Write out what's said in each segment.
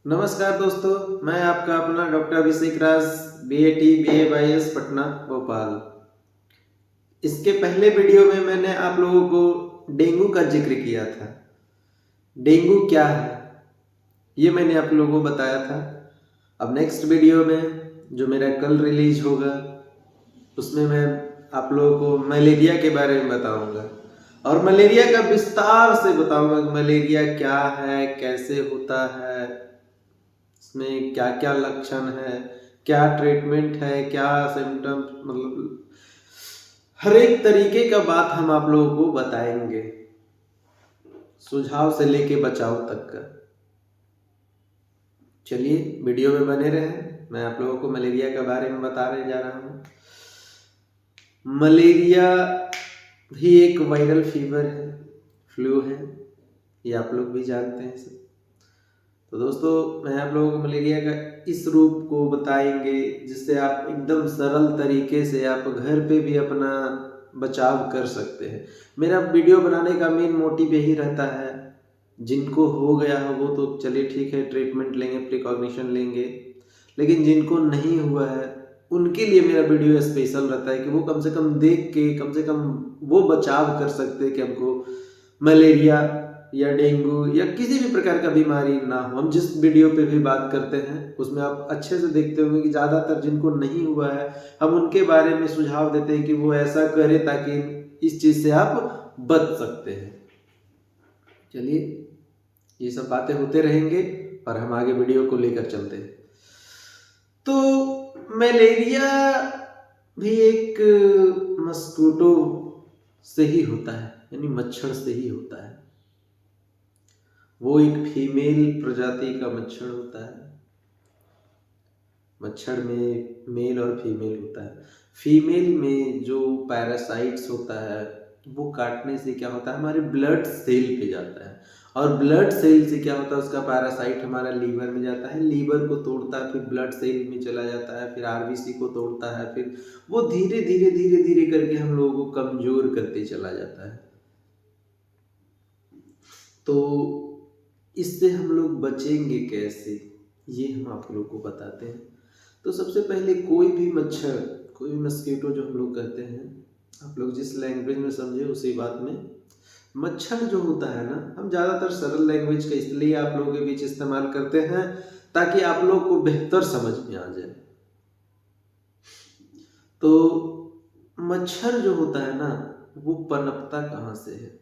नमस्कार दोस्तों, मैं आपका अपना डॉक्टर अभिषेक राज, बीएटी BAYS पटना भोपाल। इसके पहले वीडियो में मैंने आप लोगों को डेंगू का जिक्र किया था। डेंगू क्या है ये मैंने आप लोगों को बताया था। अब नेक्स्ट वीडियो में जो मेरा कल रिलीज होगा उसमें मैं आप लोगों को मलेरिया के बारे में बताऊंगा और मलेरिया का विस्तार से बताऊंगा कि मलेरिया क्या है, कैसे होता है, इसमें क्या क्या लक्षण है, क्या ट्रीटमेंट है, क्या सिम्टम, मतलब हर एक तरीके का बात हम आप लोगों को बताएंगे, सुझाव से लेके बचाव तक का। चलिए वीडियो में बने रहें। मैं आप लोगों को मलेरिया के बारे में बताने जा रहा हूँ। मलेरिया भी एक वायरल फीवर है, फ्लू है, ये आप लोग भी जानते हैं सब। तो दोस्तों मैं आप लोगों को मलेरिया का इस रूप को बताएंगे जिससे आप एकदम सरल तरीके से आप घर पे भी अपना बचाव कर सकते हैं। मेरा वीडियो बनाने का मेन मोटिव यही रहता है, जिनको हो गया हो वो तो चलिए ठीक है, ट्रीटमेंट लेंगे, प्रिकॉग्निशन लेंगे, लेकिन जिनको नहीं हुआ है उनके लिए मेरा वीडियो स्पेशल रहता है कि वो कम से कम देख के कम से कम वो बचाव कर सकते हैं कि हमको मलेरिया या डेंगू या किसी भी प्रकार का बीमारी ना हो। हम जिस वीडियो पे भी बात करते हैं उसमें आप अच्छे से देखते होंगे कि ज़्यादातर जिनको नहीं हुआ है हम उनके बारे में सुझाव देते हैं कि वो ऐसा करें ताकि इस चीज़ से आप बच सकते हैं। चलिए ये सब बातें होते रहेंगे और हम आगे वीडियो को लेकर चलते हैं। तो मलेरिया भी एक मस्कीटो से ही होता है, यानी मच्छर से ही होता है। वो एक फीमेल प्रजाति का मच्छर होता है। मच्छर में मेल और फीमेल होता है। फीमेल में जो पैरासाइट्स होता है वो काटने से क्या होता है, हमारे ब्लड सेल पे जाता है और ब्लड सेल से क्या होता है, उसका पैरासाइट हमारा लीवर में जाता है, लीवर को तोड़ता है, फिर ब्लड सेल में चला जाता है, फिर आरबीसी को तोड़ता है, फिर वो धीरे धीरे धीरे धीरे करके हम लोगों को कमजोर करते चला जाता है। तो इससे हम लोग बचेंगे कैसे ये हम आप लोगों को बताते हैं। तो सबसे पहले कोई भी मच्छर, कोई भी मस्कीटो जो हम लोग कहते हैं, आप लोग जिस लैंग्वेज में समझे उसी बात में, मच्छर जो होता है ना, हम ज़्यादातर सरल लैंग्वेज का इसलिए आप लोगों के बीच इस्तेमाल करते हैं ताकि आप लोग को बेहतर समझ में आ जाए। तो मच्छर जो होता है ना वो पनपता कहाँ से है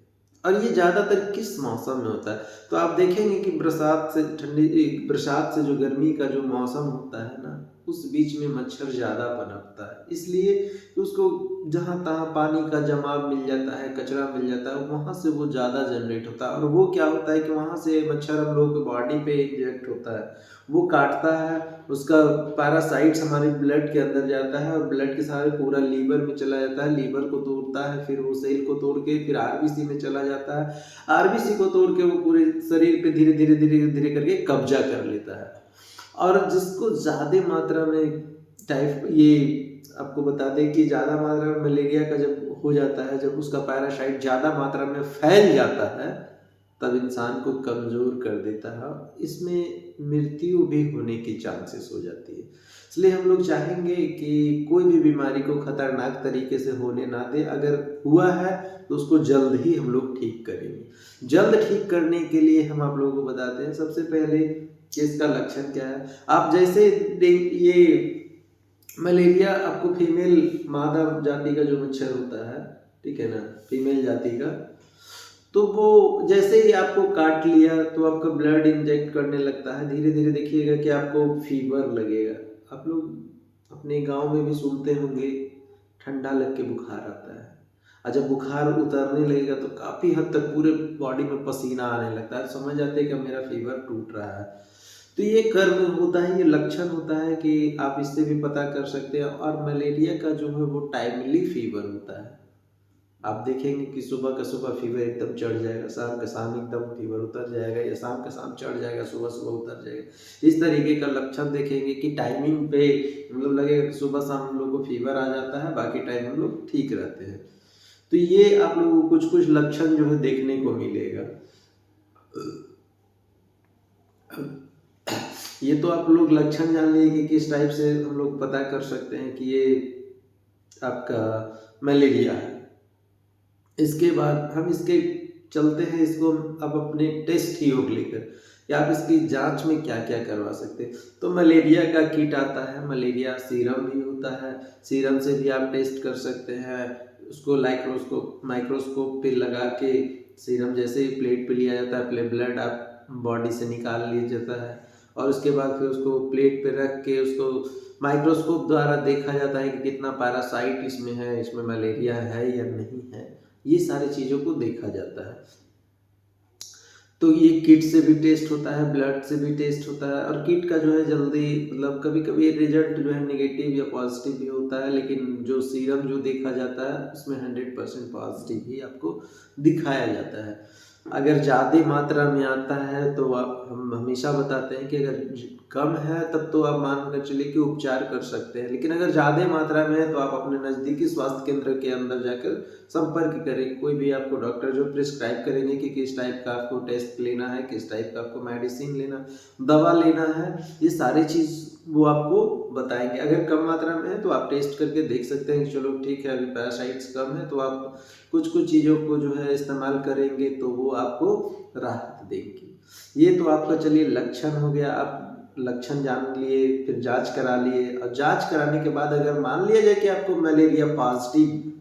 और ये ज़्यादातर किस मौसम में होता है। तो आप देखेंगे कि बरसात से ठंडी, बरसात से जो गर्मी का जो मौसम होता है ना उस बीच में मच्छर ज़्यादा पनपता है, इसलिए उसको जहाँ तहाँ पानी का जमाव मिल जाता है, कचरा मिल जाता है, वहाँ से वो ज़्यादा जनरेट होता है और वो क्या होता है कि वहाँ से मच्छर हम लोग के बॉडी पे इंजेक्ट होता है, वो काटता है, उसका पैरासाइट्स हमारे ब्लड के अंदर जाता है और ब्लड के सारे पूरा लीवर में चला जाता है, लीवर को तोड़ता है, फिर वो सेल को तोड़ के फिर आरबीसी में चला जाता है, आरबीसी को तोड़ के वो पूरे शरीर पे धीरे धीरे धीरे धीरे करके कब्जा कर लेता है। और जिसको ज़्यादा मात्रा में टाइप, ये आपको बता दें कि ज़्यादा मात्रा में मलेरिया का जब हो जाता है, जब उसका पैरासाइट ज़्यादा मात्रा में फैल जाता है तब इंसान को कमज़ोर कर देता है, इसमें मृत्यु भी होने की चांसेस हो जाती है। इसलिए हम लोग चाहेंगे कि कोई भी बीमारी को खतरनाक तरीके से होने ना दे, अगर हुआ है तो उसको जल्द ही हम लोग ठीक करेंगे। जल्द ठीक करने के लिए हम आप लोगों को बताते हैं सबसे पहले कि इसका लक्षण क्या है। आप जैसे ये मलेरिया आपको फीमेल मादा जाति का जो मच्छर होता है, ठीक है ना, फीमेल जाति का, तो वो जैसे ही आपको काट लिया तो आपका ब्लड इंजेक्ट करने लगता है, धीरे धीरे देखिएगा कि आपको फीवर लगेगा। आप लोग अपने गांव में भी सुनते होंगे ठंडा लग के बुखार आता है, और जब बुखार उतरने लगेगा तो काफ़ी हद तक पूरे बॉडी में पसीना आने लगता है, समझ जाते हैं कि मेरा फीवर टूट रहा है। तो ये कर्म होता है, ये लक्षण होता है कि आप इससे भी पता कर सकते हैं। और मलेरिया का जो है वो टाइमली फीवर होता है। आप देखेंगे कि सुबह का सुबह फीवर एकदम चढ़ जाएगा, शाम का शाम एकदम फीवर उतर जाएगा, या शाम का शाम चढ़ जाएगा, सुबह सुबह उतर जाएगा। इस तरीके का लक्षण देखेंगे कि टाइमिंग पे मतलब लगेगा कि सुबह शाम हम लोग को फीवर आ जाता है, बाकी टाइम हम लोग ठीक रहते हैं। तो ये आप लोगों को कुछ कुछ लक्षण जो है देखने को मिलेगा। ये तो आप लोग लक्षण जान लिए कि किस टाइप से हम लोग पता कर सकते हैं कि ये आपका मलेरिया है। इसके बाद हम इसके चलते हैं, इसको अब अपने टेस्ट की ओर लेकर या आप इसकी जांच में क्या क्या करवा सकते हैं। तो मलेरिया का किट आता है, मलेरिया सीरम भी होता है, सीरम से भी आप टेस्ट कर सकते हैं। उसको माइक्रोस्कोप पे लगा के सीरम जैसे ही प्लेट पे लिया जाता है, प्ले ब्लड आप बॉडी से निकाल लिया जाता है और उसके बाद फिर उसको प्लेट पे रख के उसको माइक्रोस्कोप द्वारा देखा जाता है कि कितना पैरासाइट इसमें है, इसमें मलेरिया है या नहीं है। ये सारी चीज़ों को देखा जाता है। तो ये किट से भी टेस्ट होता है, ब्लड से भी टेस्ट होता है और किट का जो है जल्दी मतलब कभी कभी रिजल्ट जो है नेगेटिव या पॉजिटिव भी होता है, लेकिन जो सीरम जो देखा जाता है उसमें 100% पॉजिटिव ही आपको दिखाया जाता है। अगर ज़्यादा मात्रा में आता है तो हम हमेशा बताते हैं कि अगर कम है तब तो आप मान कर चलिए कि उपचार कर सकते हैं, लेकिन अगर ज़्यादा मात्रा में है तो आप अपने नज़दीकी स्वास्थ्य केंद्र के अंदर जाकर संपर्क करें। कोई भी आपको डॉक्टर जो प्रिस्क्राइब करेंगे कि किस टाइप का आपको टेस्ट लेना है, किस टाइप का आपको मेडिसिन लेना, दवा लेना है, ये सारी चीज़ वो आपको बताएंगे। अगर कम मात्रा में है तो आप टेस्ट करके देख सकते हैं कि चलो ठीक है अभी पैरासाइट्स कम है, तो आप कुछ कुछ चीज़ों को जो है इस्तेमाल करेंगे तो वो आपको राहत देंगी। ये तो आपका चलिए लक्षण हो गया, आप लक्षण जान लिए, फिर जांच करा लिए और जांच कराने के बाद अगर मान लिया जाए कि आपको मलेरिया पॉजिटिव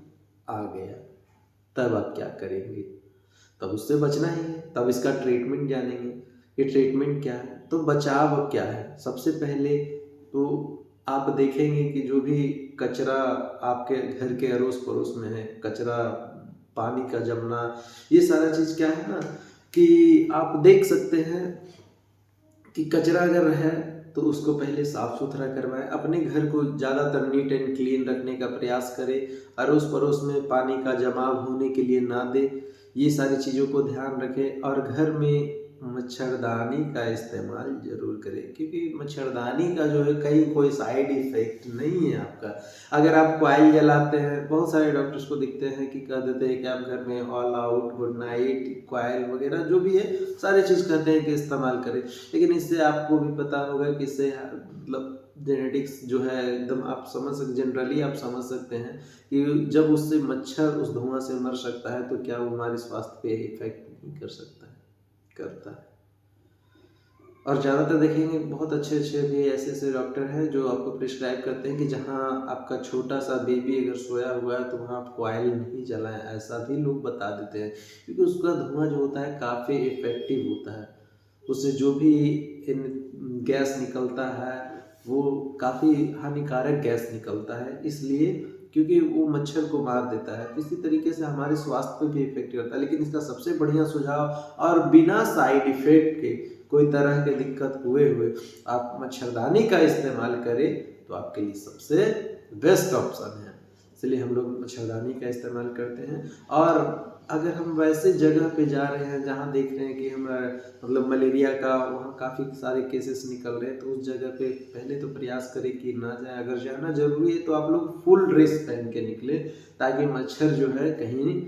आ गया, तब आप क्या करेंगे? तब उससे बचना ही है, तब इसका ट्रीटमेंट जानेंगे। ये ट्रीटमेंट क्या है, तो बचाव क्या है। सबसे पहले तो आप देखेंगे कि जो भी कचरा आपके घर के अड़ोस पड़ोस में है, कचरा, पानी का जमना, ये सारा चीज़ क्या है ना कि आप देख सकते हैं कि कचरा अगर है तो उसको पहले साफ सुथरा करवाएं, अपने घर को ज़्यादातर नीट एंड क्लीन रखने का प्रयास करें, अड़ोस पड़ोस में पानी का जमाव होने के लिए ना दे, ये सारी चीज़ों को ध्यान रखें। और घर में मच्छरदानी का इस्तेमाल जरूर करें, क्योंकि मच्छरदानी का जो है कहीं कोई साइड इफेक्ट नहीं है आपका। अगर आप कॉइल जलाते हैं, बहुत सारे डॉक्टर्स को दिखते हैं कि कह देते हैं कि आप घर में all out, good night, coil वगैरह जो भी है सारी चीज़ कहते हैं कि इस्तेमाल करें, लेकिन इससे आपको भी पता होगा कि इससे मतलब जेनेटिक्स जो है एकदम आप समझ सकते, जनरली आप समझ सकते हैं कि जब उससे मच्छर उस धुआं से मर सकता है तो क्या वो हमारे स्वास्थ्य पे इफेक्ट नहीं कर सकता है, करता है। और ज़्यादातर देखेंगे बहुत अच्छे अच्छे भी ऐसे डॉक्टर हैं जो आपको प्रिस्क्राइब करते हैं कि जहाँ आपका छोटा सा बेबी अगर सोया हुआ है तो वहाँ आप कॉइल नहीं जलाएं, ऐसा भी लोग बता देते हैं, क्योंकि उसका धुआं जो होता है काफ़ी इफेक्टिव होता है। उससे जो भी गैस निकलता है वो काफ़ी हानिकारक गैस निकलता है, इसलिए क्योंकि वो मच्छर को मार देता है। इसी तरीके से हमारे स्वास्थ्य पे भी इफेक्ट करता है, लेकिन इसका सबसे बढ़िया सुझाव और बिना साइड इफेक्ट के कोई तरह के दिक्कत हुए आप मच्छरदानी का इस्तेमाल करें तो आपके लिए सबसे बेस्ट ऑप्शन है। इसलिए हम लोग मच्छरदानी का इस्तेमाल करते हैं। और अगर हम वैसे जगह पे जा रहे हैं जहाँ देख रहे हैं कि हमारा मतलब मलेरिया का वहाँ काफ़ी सारे केसेस निकल रहे हैं, तो उस जगह पे पहले तो प्रयास करें कि ना जाए। अगर जाना जरूरी है तो आप लोग फुल ड्रेस पहन के निकले, ताकि मच्छर जो है कहीं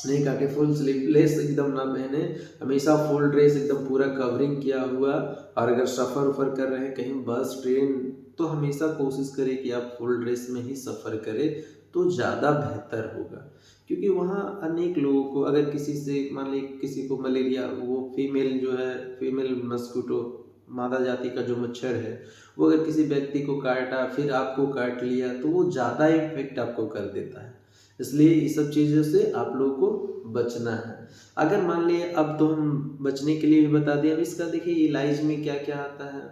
नहीं काटे। फुल स्लीवलेस एकदम ना पहने, हमेशा फुल ड्रेस एकदम पूरा कवरिंग किया हुआ। और अगर सफ़र उफर कर रहे हैं कहीं बस ट्रेन, तो हमेशा कोशिश करें कि आप फुल ड्रेस में ही सफ़र करें तो ज़्यादा बेहतर होगा। क्योंकि वहाँ अनेक लोगों को, अगर किसी से मान ली किसी को मलेरिया, वो फीमेल जो है, फीमेल मस्किटो, मादा जाति का जो मच्छर है, वो अगर किसी व्यक्ति को काटा फिर आपको काट लिया तो वो ज़्यादा इफेक्ट आपको कर देता है। इसलिए ये सब चीज़ों से आप लोगों को बचना है। अगर मान लिए अब तो हम बचने के लिए भी बता दिया, अब इसका देखिए इलाज में क्या क्या आता है।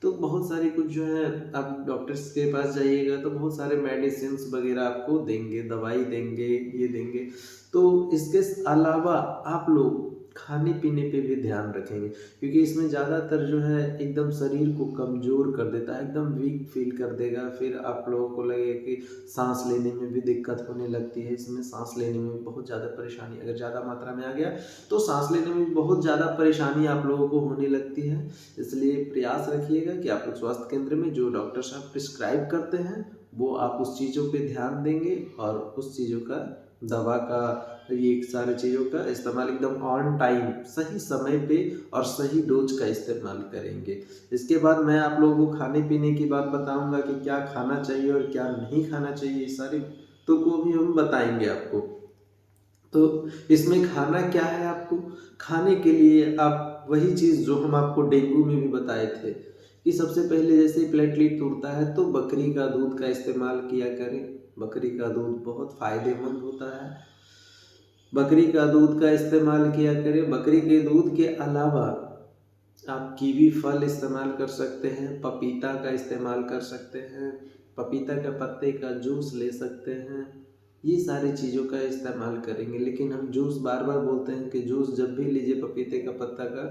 तो बहुत सारी कुछ जो है, आप डॉक्टर्स के पास जाइएगा तो बहुत सारे मेडिसिन वगैरह आपको देंगे, दवाई देंगे, ये देंगे। तो इसके अलावा आप लोग खाने पीने पे भी ध्यान रखेंगे, क्योंकि इसमें ज़्यादातर जो है एकदम शरीर को कमज़ोर कर देता है, एकदम वीक फील कर देगा। फिर आप लोगों को लगेगा कि सांस लेने में भी दिक्कत होने लगती है। इसमें सांस लेने में बहुत ज़्यादा परेशानी, अगर ज़्यादा मात्रा में आ गया तो सांस लेने में बहुत ज़्यादा परेशानी आप लोगों को होने लगती है। इसलिए प्रयास रखिएगा कि आप लोग स्वास्थ्य केंद्र में जो डॉक्टर साहब प्रिस्क्राइब करते हैं वो आप उस चीज़ों पे ध्यान देंगे और उस चीज़ों का दवा का, ये सारी चीज़ों का इस्तेमाल एकदम ऑन टाइम, सही समय पे और सही डोज का इस्तेमाल करेंगे। इसके बाद मैं आप लोगों को खाने पीने की बात बताऊंगा कि क्या खाना चाहिए और क्या नहीं खाना चाहिए, ये सारी तो को भी हम बताएंगे आपको। तो इसमें खाना क्या है, आपको खाने के लिए आप वही चीज़ जो हम आपको डेंगू में भी बताए थे कि सबसे पहले जैसे प्लेटलेट टूटता है तो बकरी का दूध का इस्तेमाल किया करें। बकरी का दूध बहुत फायदेमंद होता है, बकरी का दूध का इस्तेमाल किया करें। बकरी के दूध के अलावा आप कीवी फल इस्तेमाल कर सकते हैं, पपीता का इस्तेमाल कर सकते हैं, पपीता के पत्ते का जूस ले सकते हैं। ये सारी चीज़ों का इस्तेमाल करेंगे। लेकिन हम जूस बार बार बोलते हैं कि जूस जब भी लीजिए पपीते का पत्ता का,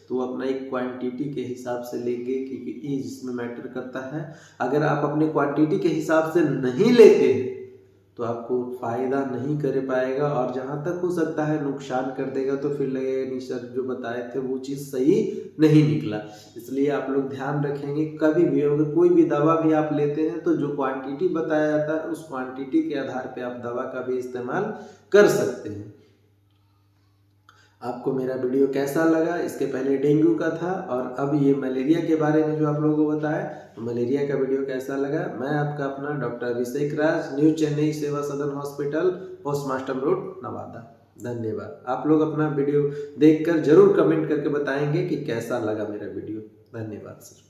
तो अपना एक क्वांटिटी के हिसाब से लेंगे, क्योंकि ये जिसमें मैटर करता है। अगर आप अपने क्वांटिटी के हिसाब से नहीं लेते हैं तो आपको फ़ायदा नहीं कर पाएगा, और जहाँ तक हो सकता है नुकसान कर देगा। तो फिर लगेगा नहीं सर जो बताए थे वो चीज़ सही नहीं निकला। इसलिए आप लोग ध्यान रखेंगे, कभी भी अगर कोई भी दवा भी आप लेते हैं तो जो क्वांटिटी बताया जाता है उस क्वांटिटी के आधार पे आप दवा का भी इस्तेमाल कर सकते हैं। आपको मेरा वीडियो कैसा लगा? इसके पहले डेंगू का था और अब ये मलेरिया के बारे में जो आप लोगों को बताया, तो मलेरिया का वीडियो कैसा लगा? मैं आपका अपना डॉक्टर अभिषेक राज, न्यू चेन्नई सेवा सदन hospital, post master road, Nawada. धन्यवाद। आप लोग अपना वीडियो देखकर जरूर कमेंट करके बताएंगे कि कैसा लगा मेरा वीडियो। धन्यवाद सर।